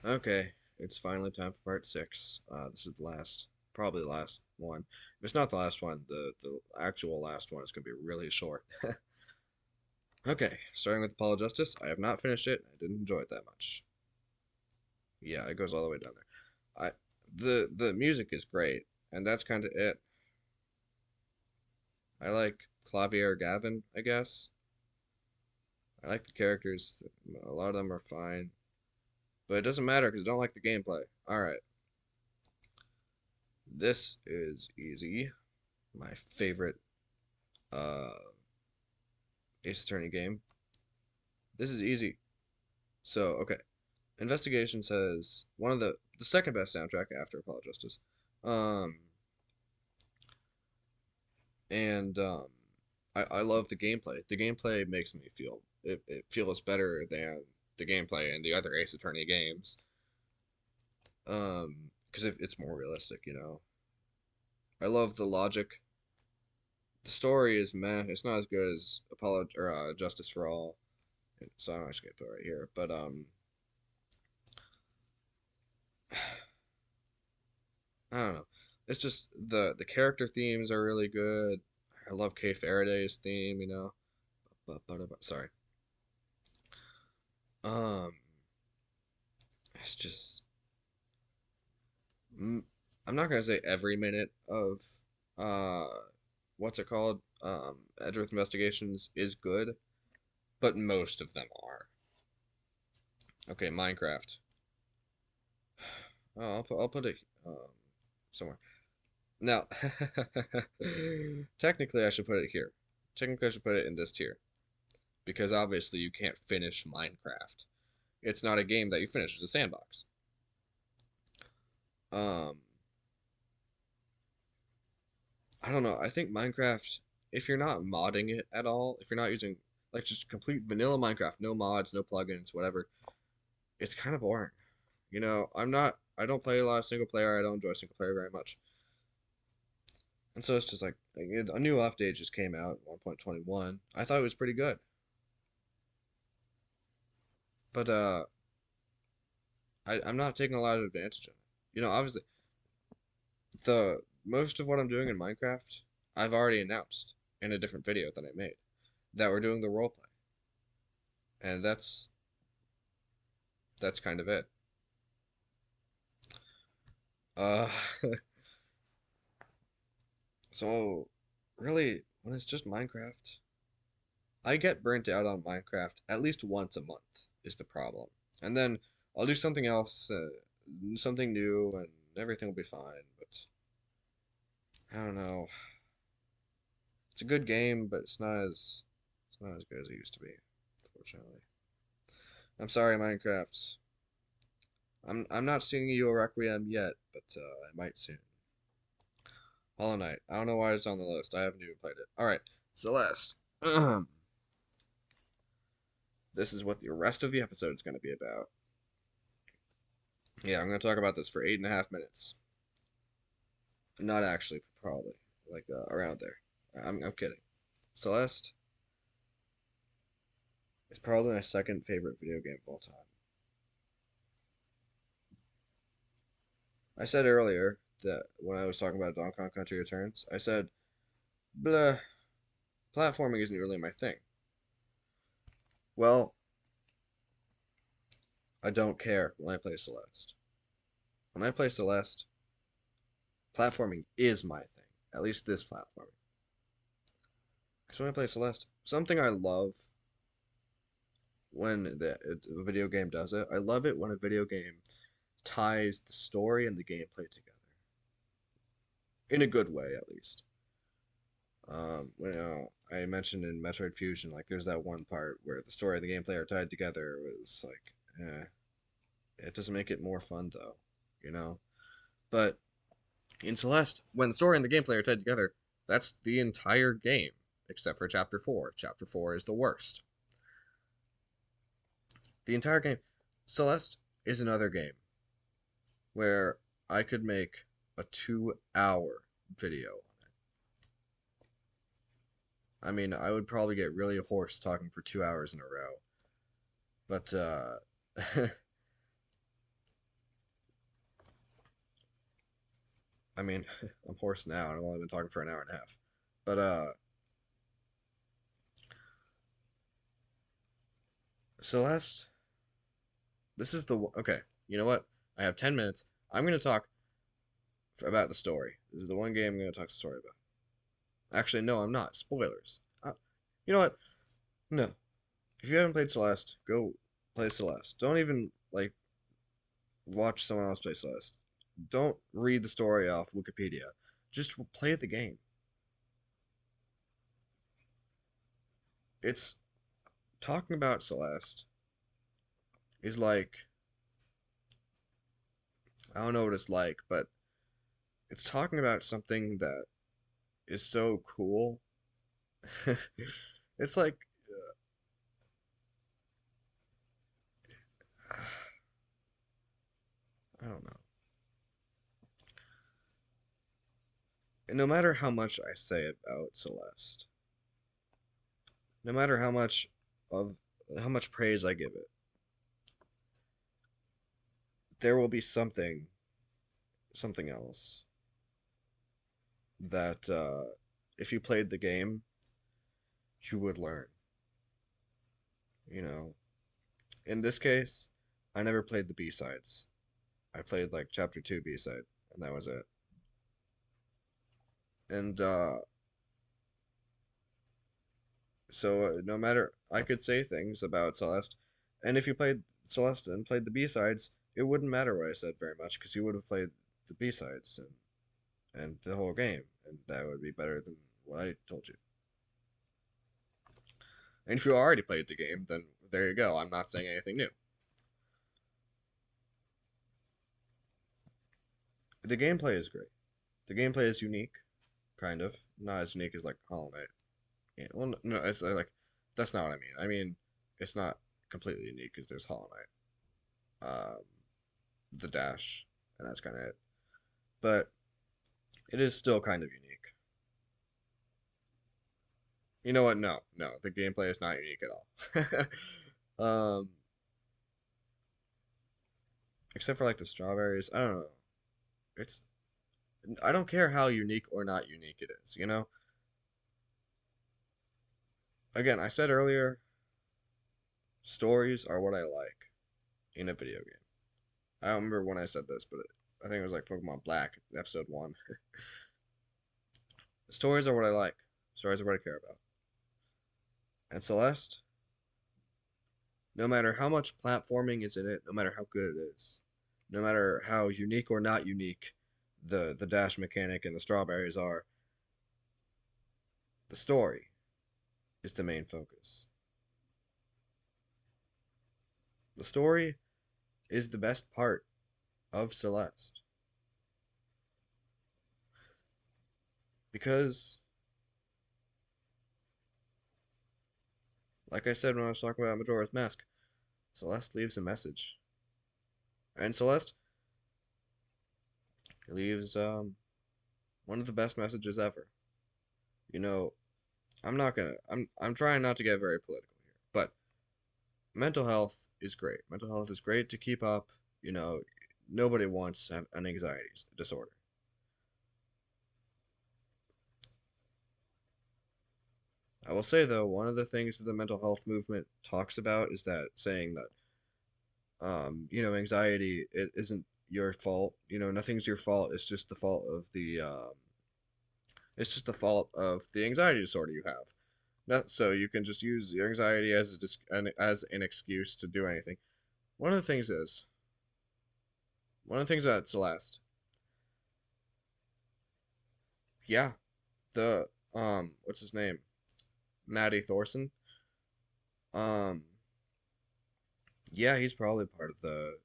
Okay, it's finally time for part six. This is the last, probably the last one. If it's not the last one, the actual last one is going to be really short. Okay, starting with Apollo Justice. I have not finished it. I didn't enjoy it that much. Yeah, it goes all the way down there. The music is great, and that's kind of it. I like Clavier Gavin, I guess. I like the characters. A lot of them are fine, but it doesn't matter because I don't like the gameplay. All right, this is easy. My favorite uh Ace Attorney game. This is easy. So, okay. Investigation says one of the second best soundtrack after Apollo Justice. Um and I love the gameplay. The gameplay makes me feel it feels better than the gameplay in the other Ace Attorney games. Because it's more realistic, you know. I love the logic. The story is meh. It's not as good as Apollo or Justice for All. So I'm actually gonna put it right here. But I don't know. It's just the character themes are really good. I love Kay Faraday's theme, you know. Sorry. Um, it's just mm, I'm not gonna say every minute of uh what's it called? Edgeworth Investigations is good, but most of them are. Okay, Minecraft. Oh, I'll put it somewhere. Now, technically I should put it here. Technically I should put it in this tier because obviously you can't finish Minecraft. It's not a game that you finish, it's a sandbox. Um, I don't know. I think Minecraft, if you're not modding it at all, if you're not using like just complete vanilla Minecraft, no mods, no plugins, whatever, it's kind of boring. You know, I don't play a lot of single player. I don't enjoy single player very much. And so it's just like a new update just came out, 1.21. I thought it was pretty good. But I'm not taking a lot of advantage of it. You know, obviously the most of what I'm doing in Minecraft, I've already announced in a different video that I made that we're doing the roleplay, and that's kind of it. Uh, so really, when it's just Minecraft, I get burnt out on Minecraft at least once a month is the problem, and then I'll do something else, something new, and everything will be fine. But I don't know. It's a good game, but it's not as good as it used to be, unfortunately. I'm sorry, Minecraft. I'm not singing you a requiem yet, but I might soon. Hollow Knight. I don't know why it's on the list. I haven't even played it. All right, Celeste. This is what the rest of the episode is going to be about. Yeah, I'm going to talk about this for 8.5 minutes. Not actually, probably like around there. I'm kidding. Celeste is probably my second favorite video game of all time. I said earlier that when I was talking about Donkey Kong Country Returns, I said, blah, platforming isn't really my thing. Well, I don't care when I play Celeste. When I play Celeste, platforming is my thing. At least this platforming. Because when I play Celeste, something I love when a video game does it, I love it when a video game ties the story and the gameplay together. In a good way, at least. I mentioned in Metroid Fusion, like there's that one part where the story and the gameplay are tied together. It was like, it doesn't make it more fun though, you know. But in Celeste, when the story and the gameplay are tied together, that's the entire game, except for Chapter 4. Chapter 4 is the worst. The entire game. Celeste is another game where I could make a 2 hour video. I mean, I would probably get really hoarse talking for 2 hours in a row. But I mean, I'm hoarse now, and I've only been talking for an hour and a half. But Celeste, this is the okay. You know what? I have 10 minutes. I'm gonna talk about the story. This is the one game I'm gonna talk the story about. Actually, no, I'm not. Spoilers. You know what? No. If you haven't played Celeste, go play Celeste. Don't even like watch someone else play Celeste. Don't read the story off Wikipedia. Just play the game. It's talking about Celeste is like I don't know what it's like, but it's talking about something that is so cool. It's like I don't know. And no matter how much I say about Celeste, no matter of how much praise I give it, there will be something else that if you played the game, you would learn. You know, in this case, I never played the B-sides. I played like chapter 2 B-side, and that was it. And so no matter I could say things about Celeste, and if you played Celeste and played the B-sides, it wouldn't matter what I said very much because you would have played the B-sides and the whole game, and that would be better than what I told you. And if you already played the game, then there you go. I'm not saying anything new. The gameplay is great. The gameplay is unique, kind of. Not as unique as like Hollow Knight. Yeah, well, no, it's like that's not what I mean. I mean, it's not completely unique because there's Hollow Knight, the dash, and that's kind of it. But it is still kind of unique. You know what? No, no, the gameplay is not unique at all. Except for like the strawberries. I don't know. It's I don't care how unique or not unique it is. You know. Again, I said earlier, stories are what I like in a video game. I don't remember when I said this, but I think it was like Pokemon Black, episode 1. Stories are what I like. Stories are what I care about. And Celeste, no matter how much platforming is in it, no matter how good it is, no matter how unique or not unique the dash mechanic and the strawberries are, the story is the main focus. The story is the best part of Celeste because, like I said when I was talking about Majora's Mask, Celeste leaves a message, and Celeste leaves one of the best messages ever. You know, I'm trying not to get very political here, but mental health is great. Mental health is great to keep up. You know, nobody wants an anxiety disorder. I will say though, one of the things that the mental health movement talks about is that saying that anxiety it isn't your fault. You know, nothing's your fault. It's just the fault of the anxiety disorder you have. Not so you can just use your anxiety as as an excuse to do anything. One of the things is one of the things about Celeste, yeah, the what's his name? Matty Thorson. Um, yeah, he's probably part of the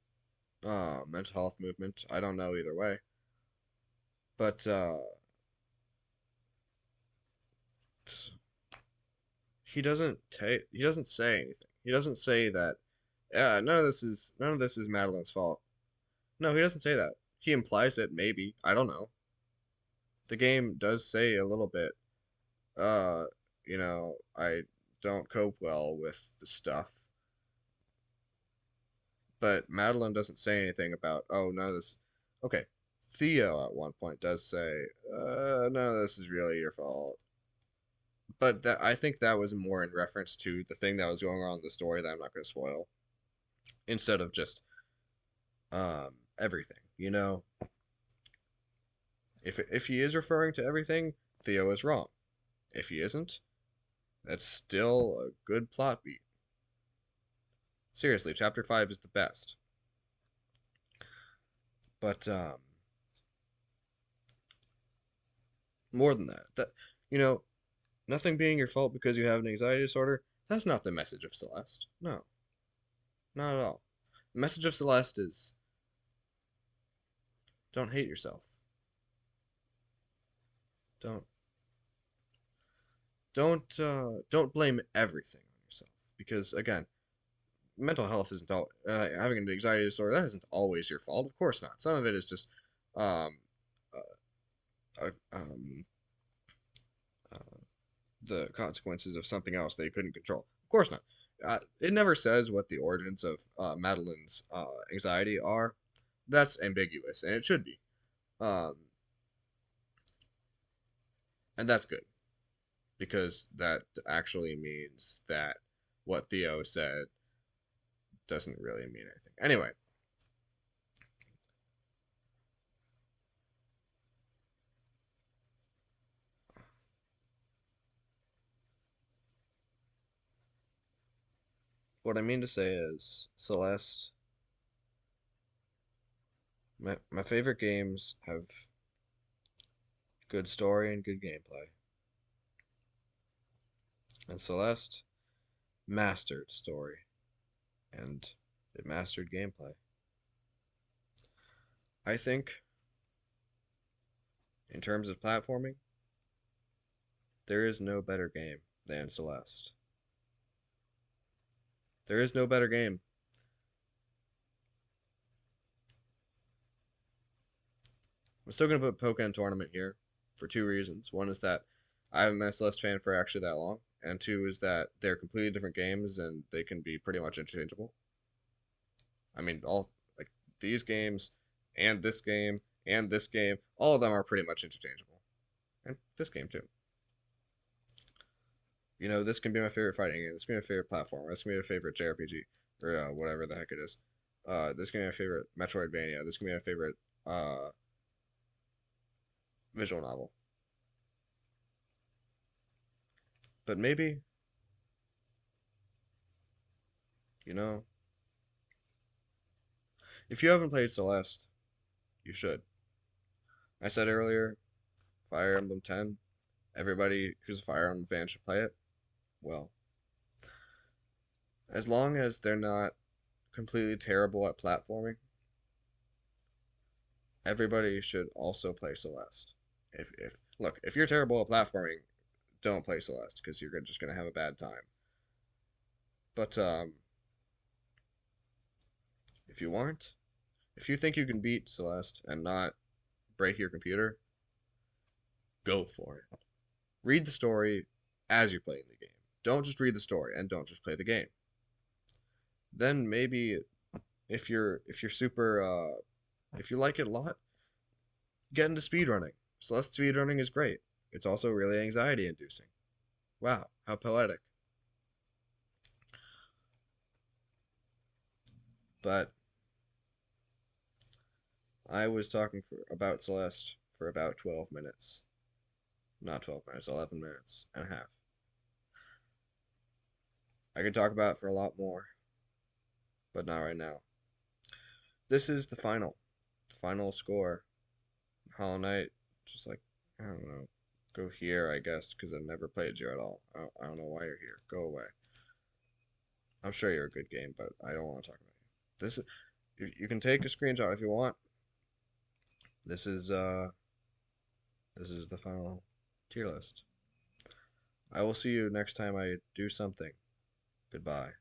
mental health movement. I don't know either way, but he doesn't say anything. He doesn't say that. Yeah, none of this is Madeline's fault. No, he doesn't say that. He implies it, maybe. I don't know. The game does say a little bit. Uh, I don't cope well with the stuff, but Madeline doesn't say anything about. Oh, none of this. Okay, Theo at one point does say, "No, this is really your fault." But that I think that was more in reference to the thing that was going on in the story that I'm not going to spoil, instead of just everything. You know, if he is referring to everything, Theo is wrong. If he isn't, that's still a good plot beat. Seriously, chapter 5 is the best. But more than that, you know, nothing being your fault because you have an anxiety disorder, that's not the message of Celeste. No, not at all. The message of Celeste is don't hate yourself. Don't don't blame everything on yourself because again, mental health isn't all having an anxiety disorder. That isn't always your fault. Of course not. Some of it is just um, uh, um, uh, the consequences of something else that you couldn't control. Of course not. It never says what the origins of Madeline's anxiety are. That's ambiguous, and it should be. Um, and that's good because that actually means that what Theo said doesn't really mean anything. Anyway, what I mean to say is Celeste, my favorite games have good story and good gameplay. And Celeste mastered story and it mastered gameplay. I think in terms of platforming, there is no better game than Celeste. There is no better game. I'm still gonna put Pokemon Tournament here for two reasons. One is that I haven't been a Celeste fan for actually that long, and two is that they're completely different games and they can be pretty much interchangeable. I mean, all like these games and this game, all of them are pretty much interchangeable, and this game too. You know, this can be my favorite fighting game. This can be my favorite platformer. This can be my favorite JRPG or whatever the heck it is. This can be my favorite Metroidvania. This can be my favorite uh, visual novel. But maybe, you know, if you haven't played Celeste, you should. I said earlier, Fire Emblem 10. Everybody who's a Fire Emblem fan should play it. Well, as long as they're not completely terrible at platforming, everybody should also play Celeste. If look, if you're terrible at platforming, don't play Celeste because you're just gonna have a bad time. But if you aren't, if you think you can beat Celeste and not break your computer, go for it. Read the story as you're playing the game. Don't just read the story and don't just play the game. Then maybe if you're super if you like it a lot, get into speedrunning. Celeste speedrunning is great. It's also really anxiety inducing. Wow, how poetic. But I was talking about Celeste for about 12 minutes. Not 12 minutes, 11 minutes and a half. I could talk about it for a lot more, but not right now. This is the final score. Hollow Knight, just like, I don't know, go here, I guess, because I've never played you at all. I don't know why you're here. Go away. I'm sure you're a good game, but I don't want to talk about you. This is, you can take a screenshot if you want. This is, uh, this is the final tier list. I will see you next time I do something. Goodbye.